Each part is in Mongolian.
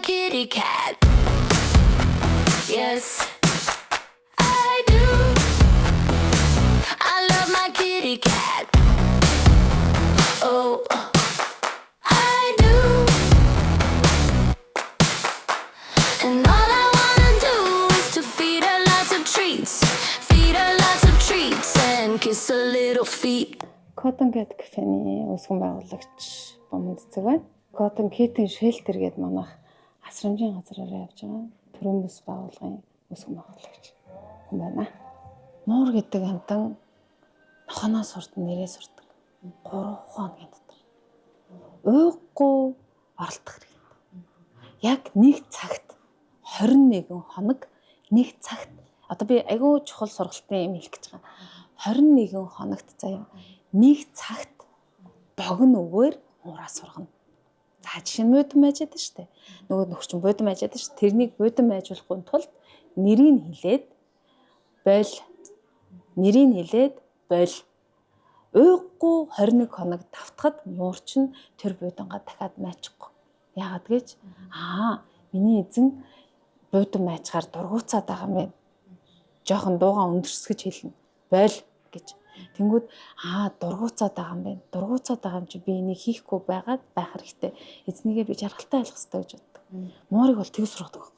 kitty cat. Yes, I do. I love my kitty cat. Oh, I do. And all I wanna do is to feed her lots of treats. Feed her lots of treats and kiss her little feet. Cotton Cat Cafe-ний үүсгэн байгуулагч Бомонд цэг байна. Cotton Cat-ийн Shelter гэдэг манайх асрамжийн газраар явж байгаа. Төрийн бүс байгууллагын үүсгэн байгуулагч хүн байна. Муур гэдэг амтан нохоноос сурд нэрээ сурдаг. 3 хоногийн дотор. Уйггүй оролдох хэрэгтэй. Яг нэг цагт 21 хоног нэг цагт одоо би айгүй чухал сургалтын юм хэлэх гэж байгаа. 21 хоногт заяа нэг цагт богино өгөөр муураа сургана. За жишээ нь будам ажид шүү дээ. Нөгөө нөхөр чинь будам ажид шүү. Тэрнийг будам ажиулахын тулд нэрийг хэлээд бойл. Нэрийг хэлээд бойл. Уйггүй 21 хоног давтахад муур чинь тэр будангаа дахиад майчихгүй. Яагаад гэж миний эзэн будам майчгаар дургуцаад байгаа юм байна. Жохон дуугаа өндөрсгөж хэлнэ. Бойл гэж. Тэнгүүд дургуцаад байгаа юм байна. Дургуцаад байгаа юм чи би энийг хийхгүй байгаад байх хэрэгтэй. Эзнийгээ би жаргалтай ойлгох хэрэгтэй гэж боддог. Муурыг бол тэг сургадаг.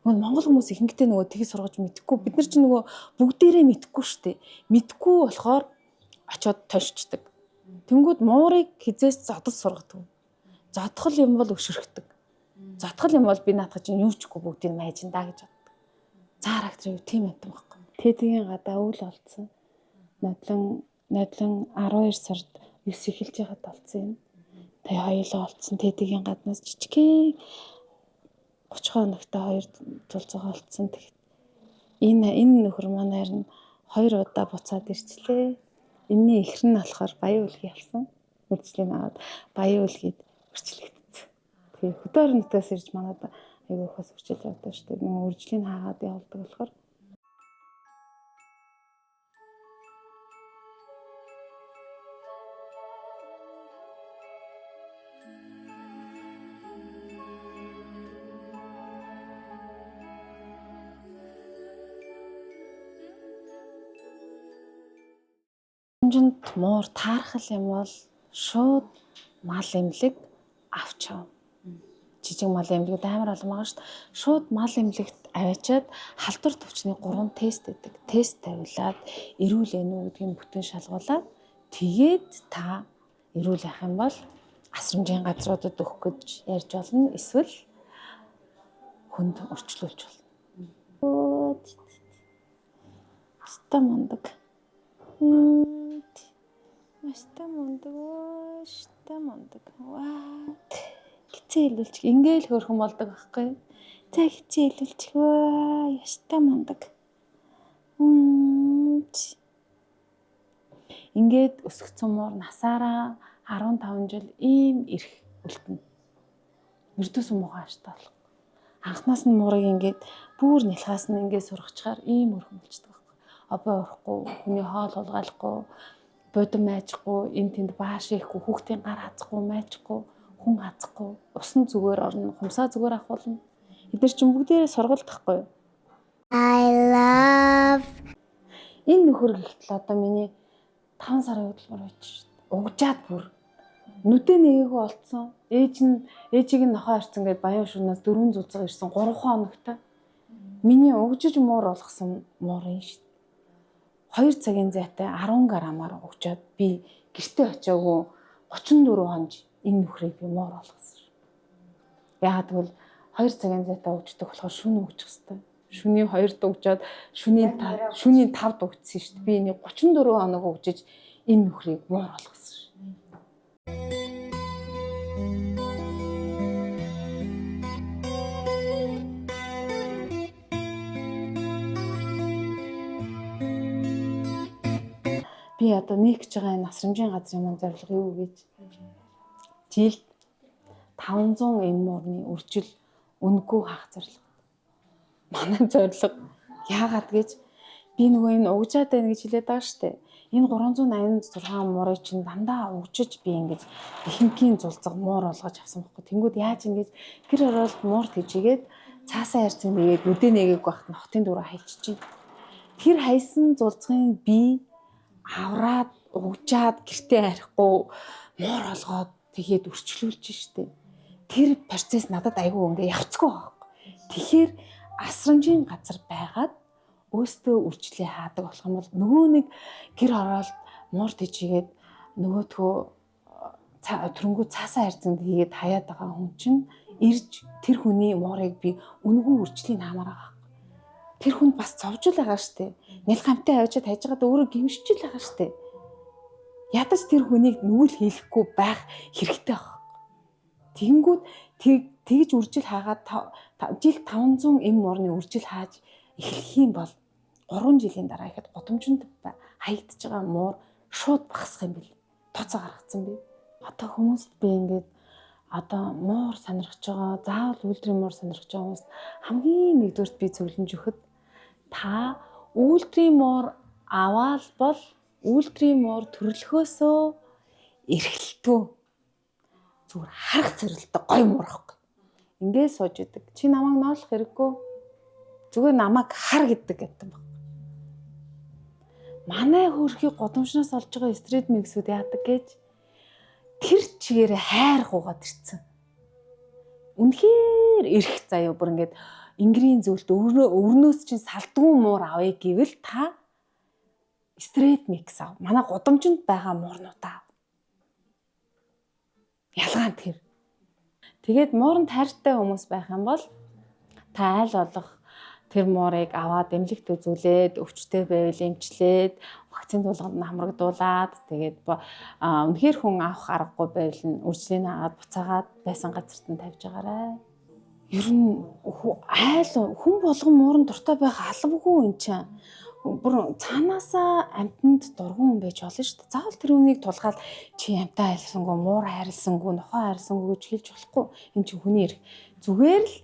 Нөгөө монгол хүмүүс ихэнхдээ нөгөө тэг сургаж мэдхгүй. Бид нар чи нөгөө бүгдээрээ мэдхгүй штэ. Мэдхгүй болохоор очиод тошчдаг. Тэнгүүд муурыг хизээс зодол сургадаг. Зодхол юм бол өшөрхдөг. Зодхол юм бол би наадах чинь юу ч үгүй бүгдийг майжин даа гэж боддог. Цаарагтрын тийм юм байхгүй. Тэдгийн гадаа өвл олцсон. Нодлон 12 сард 9 эхэлж байгаад олцсон юм. Тэгээ хоёулаа олцсон. Тэдгийн гаднаас жижигхэн 30 хоногтой 2 тулцаа олцсон. Тэгэхэд энэ нөхөр манайр нь 2 удаа буцаад ирчлээ. Энэний ихэр нь болохоор баян үлгий алсан. Үржлийн аваад баян үлгийд өрчлөгдсөн. Тэгээ хөдөр нутгаас ирж манад айгүй хас өрчилж явдаг шүү дээ. Нөгөө үржлийн хаагаад явуулдаг болохоор Амжинд муур таархал юм бол шууд мал эмнэлэг авч яв. Жижиг мал эмнэлэгт амар олон байгаа шүү дээ. Шууд мал эмнэлэгт аваачаад халдвар төвчний 3 тест гэдэг. Тест тавиулаад эрүүл ээ нү гэдгийг бүтэн шалгуулаад тэгээд та эрүүл ах юм бол асрамжийн газруудад өгөх гэж ярьж болно. Эсвэл хүнд өрчлүүлж болно. Ста мундаг. Ста мундаг. Ваа. Хичээл илүүлчих. Ингээл хөөрхөн болдог байхгүй. За хичээл илүүлчих. Ваа, ста мундаг. Ингээд өсгцэн муур насаараа 15 жил ийм ирэх үлдэнэ. Эрдүүс муугааштай болох. Анхнаас нь муурыг ингээд бүр нэлхаас нь ингээд сургачаар ийм өрхөн болчихдог байхгүй. Обой орохгүй, хүний хоол хулгайлахгүй, будам майжахгүй, энэ тэнд бааш ихгүй, хүүхдийн гар хазахгүй, майжахгүй, хүн хазахгүй, усан зүгээр орно, хумсаа зүгээр ахуулна. Эдгээр чинь бүгдээрээ сургалдахгүй юу? I love. Энэ нөхөр гэхтэл одоо миний 5 сарын хөдөлмөр байж шүү дээ. Угжаад бүр нүдэ нэгээгөө олцсон. Ээжийг нь нохоо харцсан гэдээ баян шунаас 4 зузаг ирсэн 3 хоногтой. Миний угжиж муур болгосон муур юм шүү дээ. 2 цагийн зайтай 10 грамаар угжаад би гэртээ очиагүй 34 хоног энэ нөхрийг би муур болгосон. Яагаад гэвэл 2 цагийн зайтай угждаг болохоор шүн угжих хэвээр. Шүний 2 дугжаад шүний 5 дугжсан шүү дээ. Би энийг 34 хоног угжиж энэ нөхрийг муур болгосон. Би одоо нэг гэж байгаа энэ асрамжийн газрын маань зорилго юу гэж жилд 500 муурны үржил үнэгүй хаах зорилго. Манай зорилго яагаад гэж би нөгөө энэ угжаад байна гэж хэлээд байгаа шүү дээ. Энэ 386 муурыг чинь дандаа өгчөж би ингэж ихэнхийн зулцаг муур олгож авсан байхгүй. Тэнгүүд яаж ингэж гэр оролт муур тэжигээд цаасаа харьцан нэгээд нүдэ нэгээг багт нохтын дураа хайчиж. Тэр хайсан зулцгын би авраад угжаад гэртээ харихгүй муур олгоод тэгээд өрчлүүлж штэ. Тэр процесс надад айгүй ингээ явцгүй байхгүй. Тэгэхээр асрамжийн газар байгаад өөртөө үржлээ хаадаг болох юм бол нөгөө нэг гэр оролт муур тэжигээд нөгөөдхөө төрөнгөө цаасаа харьцанд хийгээд хаяад байгаа хүн чинь ирж тэр хүний муурыг би үнэгүй үржлийн хаамаар байгаа. Тэр хүн бас зовжул байгаа штэ. Нэл гамтай авчиад хайж байгаад өөрөө гимшчихэл байгаа штэ. Ядаж тэр хүнийг нүгэл хийхгүй байх хэрэгтэй байна. Тэгэнгүүт тэгж үржил хаагаад жил 500 муурны үржил хааж эхлэх юм бол 3 жилийн дараа ихэд гудамжинд хаягдж байгаа муур шууд багасах юм бэл. Тооцоо гаргацсан би. Одоо хүмүүст би ингээд одоо муур сонирхож байгаа, заавал үйлдвэрийн муур сонирхож байгаа хүмүүст хамгийн нэгдүгürt би зөвлөмж өгөхөд та үйлдвэрийн муур аваад бол үйлдвэрийн муур төрлөхөөсөө эрхэлтөө зүгээр харах царилтай гой муур ахгүй. Ингээд сууж идэг. Чи намайг ноолох хэрэггүй. Зүгээр намайг хар гэдэг юм байна. Манай хөрхий годомшноос олж байгаа стрит миксүүд яадаг гэж тэр чигээр хайр гуугаад ирсэн. Үнэхээр эрх заяа бүр ингээд ингрийн зөвлөлт өрнөөс чинь салдгүй муур авъя гэвэл та стрит микс ав. Манай годомжинд байгаа муурнуудаа. Ялгаа нь тэр. Тэгээд мууранд хайртай хүмүүс байх юм бол та аль болох тэр муурыг аваад эмнэлэгт үзүүлээд өвчтэй байвал эмчлээд вакцины тулганд хамрагдуулаад тэгээд үнэхээр хүн авах аргагүй байвал нь үржлийн аваад буцаагаад байсан газарт нь тавьж агаарай. Ер нь хүн болгон муурын дуртай байх албагүй юм чинь. Бүр цаанаасаа амтнд дургуун хүн байж болно шүү дээ. Заавал тэр үнийг тулгаад чи амтаа хайрлсангүй, муур хайрлсангүй, нохоо хайрлсангүй гэж хэлж болохгүй. Энэ чинь хүний эрх. Зүгээр л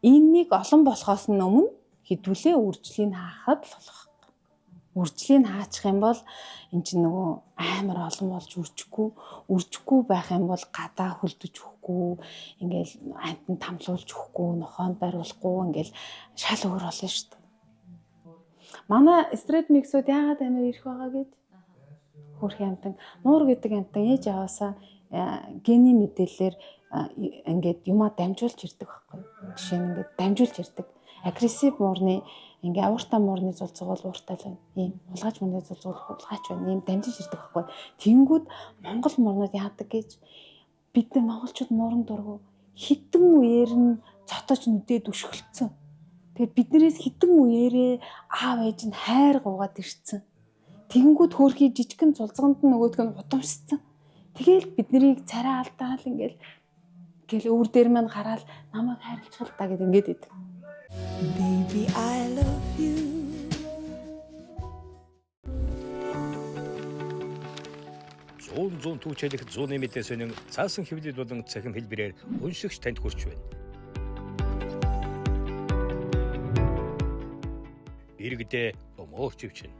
энэнийг олон болохоос нь өмнө хэдүүлээ үржлийг хаахад л болох. Үржлийг хаачих юм бол эн чинь нөгөө амар олон болж үржихгүй байх юм бол гадаа хөлдөж өгөхгүй, ингээл амтнд тамлуулж өгөхгүй, нохоонд бариулахгүй ингээл шал өөр болно шүү дээ. Манай стрит миксүүд яагаад амар ирэх байгаа гэж хөрхи амтан муур гэдэг амтан ээж аваасаа гений мэдээлэлээр ингээд юмаа дамжуулж ирдэг байхгүй. Жишээ нь ингээд дамжуулж ирдэг. Агрессив муурны ингээд авууртай муурны зулцэг бол ууртай л байна. Ийм улгаач муурны зулцэг бол улгаач байна. Ийм дамжиж ирдэг байхгүй. Тэнгүүд Монгол муурнууд яадаг гэж бид нар монголчууд муурын дургу хитэн үеэр нь цотож нүдээд өшгөлцсөн. Тэгээд биднээс хитэн үеэрээ аав ээж нь хайр гуугаад ирсэн. Тэнгүүд хөөрхий жижигхэн зулцганд нь нөгөөдг нь гудамжсан. Тэгээл бид нарыг царай алдаал ингээл өвөр дээр маань гараал намайг хайрлцгал та гэд ингээд идэг. Baby I love you. Зүүн түүчэлэх зүүнний мэдээсийн цаасан хэвлэл болон цахим хэлбэрээр уншигч танд хүрч байна. Иргэдээ өмөөч өвчин.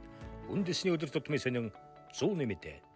Үндэсний өдөр тутмын сонин зүүнний мэдээ.